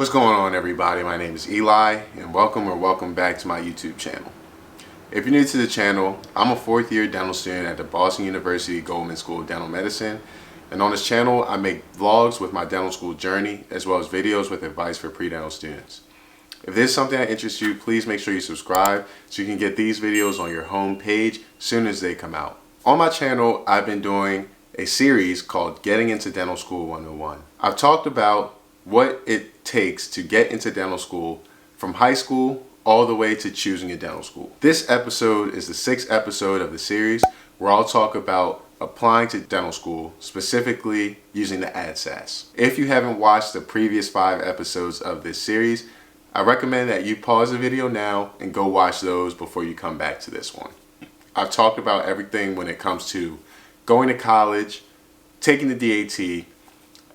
What's going on, everybody? My name is Eli and welcome back to my YouTube channel. If you're new to the channel, I'm a fourth year dental student at the Boston University Goldman School of Dental Medicine, and on this channel I make vlogs with my dental school journey as well as videos with advice for pre-dental students. If this is something that interests you, please make sure you subscribe so you can get these videos on your home page as soon as they come out. On my channel, I've been doing a series called Getting into Dental School 101. I've talked about what it takes to get into dental school from high school all the way to choosing a dental school. This episode is the 6th episode of the series where I'll talk about applying to dental school, specifically using the AADSAS. If you haven't watched the previous 5 episodes of this series, I recommend that you pause the video now and go watch those before you come back to this one. I've talked about everything when it comes to going to college, taking the DAT,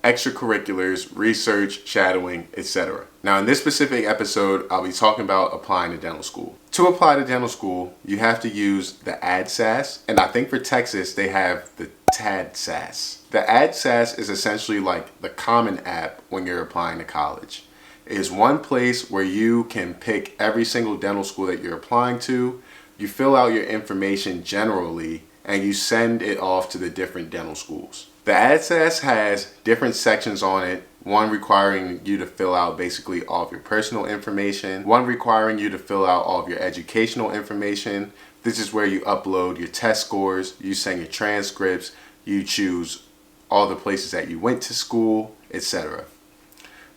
extracurriculars, research, shadowing, etc. Now in this specific episode, I'll be talking about applying to dental school. To apply to dental school, you have to use the AADSAS, and I think for Texas they have the TADSAS. The AADSAS is essentially like the Common App when you're applying to college. It is one place where you can pick every single dental school that you're applying to, you fill out your information generally, and you send it off to the different dental schools. The AADSAS has different sections on it, one requiring you to fill out basically all of your personal information, one requiring you to fill out all of your educational information. This is where you upload your test scores, you send your transcripts, you choose all the places that you went to school, etc.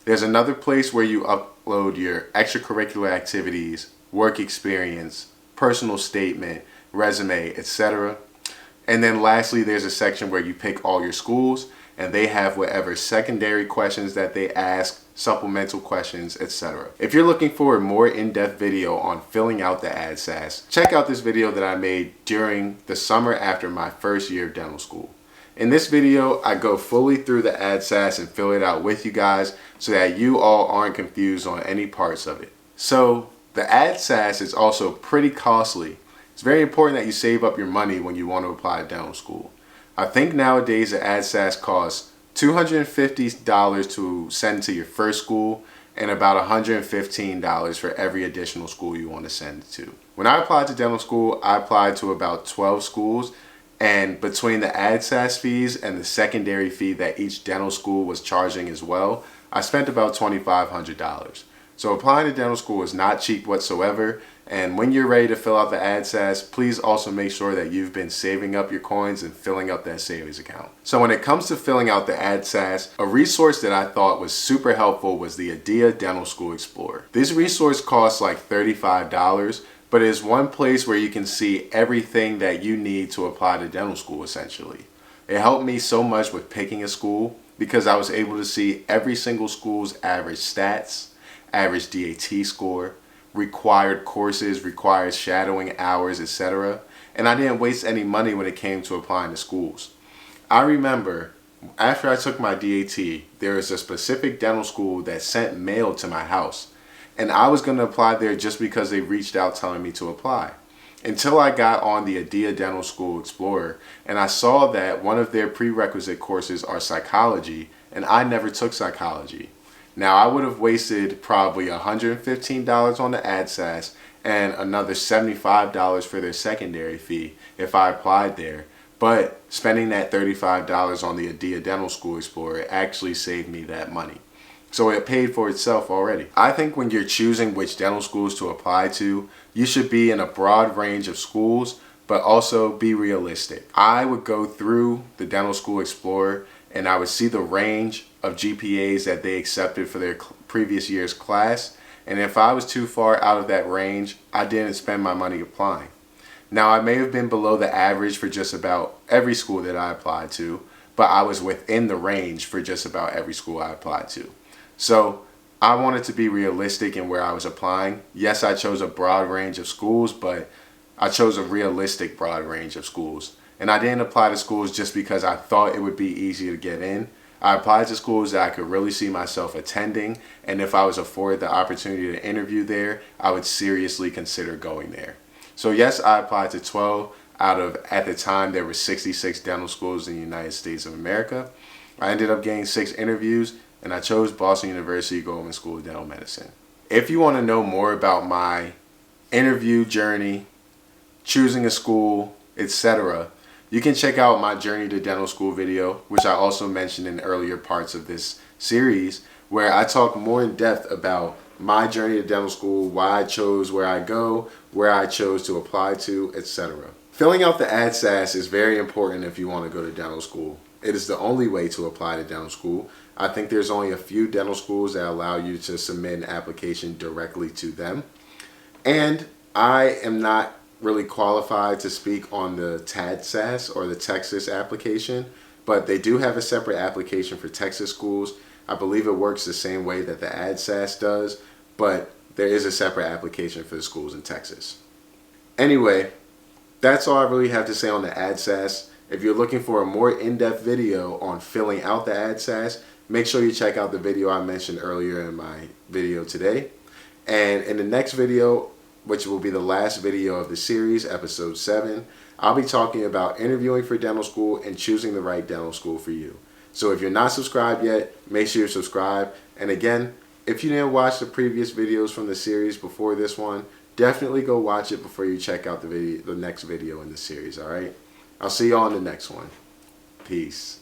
There's another place where you upload your extracurricular activities, work experience, personal statement, resume, etc. And then lastly, there's a section where you pick all your schools and they have whatever secondary questions that they ask, supplemental questions, etc. If you're looking for a more in-depth video on filling out the AADSAS, check out this video that I made during the summer after my first year of dental school. In this video, I go fully through the AADSAS and fill it out with you guys so that you all aren't confused on any parts of it. So the AADSAS is also pretty costly. It's very important that you save up your money when you want to apply to dental school. I think nowadays the AADSAS costs $250 to send to your first school and about $115 for every additional school you want to send it to. When I applied to dental school, I applied to about 12 schools, and between the AADSAS fees and the secondary fee that each dental school was charging as well, I spent about $2,500. So applying to dental school is not cheap whatsoever, and when you're ready to fill out the AADSAS, please also make sure that you've been saving up your coins and filling up that savings account. So when it comes to filling out the AADSAS, a resource that I thought was super helpful was the AADSAS Dental School Explorer. This resource costs like $35, but it is one place where you can see everything that you need to apply to dental school essentially. It helped me so much with picking a school because I was able to see every single school's average stats, average DAT score, required courses, required shadowing hours, etc. And I didn't waste any money when it came to applying to schools. I remember after I took my DAT, there was a specific dental school that sent mail to my house. And I was going to apply there just because they reached out telling me to apply. Until I got on the AADSAS Dental School Explorer and I saw that one of their prerequisite courses are psychology, and I never took psychology. Now I would have wasted probably $115 on the AADSAS and another $75 for their secondary fee if I applied there. But spending that $35 on the AADSAS Dental School Explorer actually saved me that money. So it paid for itself already. I think when you're choosing which dental schools to apply to, you should be in a broad range of schools, but also be realistic. I would go through the Dental School Explorer and I would see the range of GPAs that they accepted for their previous year's class. And if I was too far out of that range, I didn't spend my money applying. Now, I may have been below the average for just about every school that I applied to, but I was within the range for just about every school I applied to. So I wanted to be realistic in where I was applying. Yes, I chose a broad range of schools, but I chose a realistic broad range of schools. And I didn't apply to schools just because I thought it would be easy to get in. I applied to schools that I could really see myself attending, and if I was afforded the opportunity to interview there, I would seriously consider going there. So yes, I applied to 12 out of, at the time, there were 66 dental schools in the United States of America. I ended up getting 6 interviews, and I chose Boston University Goldman School of Dental Medicine. If you want to know more about my interview journey, choosing a school, etc., you can check out my Journey to Dental School video, which I also mentioned in earlier parts of this series, where I talk more in depth about my journey to dental school, why I chose where I go, where I chose to apply to, etc. Filling out the AADSAS is very important if you want to go to dental school. It is the only way to apply to dental school. I think there's only a few dental schools that allow you to submit an application directly to them. And I am not really qualified to speak on the TADSAS or the Texas application, but they do have a separate application for Texas schools. I believe it works the same way that the AADSAS does, but there is a separate application for the schools in Texas. Anyway, that's all I really have to say on the AADSAS. If you're looking for a more in-depth video on filling out the AADSAS, make sure you check out the video I mentioned earlier in my video today. And in the next video, which will be the last video of the series, episode 7, I'll be talking about interviewing for dental school and choosing the right dental school for you. So if you're not subscribed yet, make sure you subscribe. And again, if you didn't watch the previous videos from the series before this one, definitely go watch it before you check out the next video in the series, all right? I'll see you all in the next one. Peace.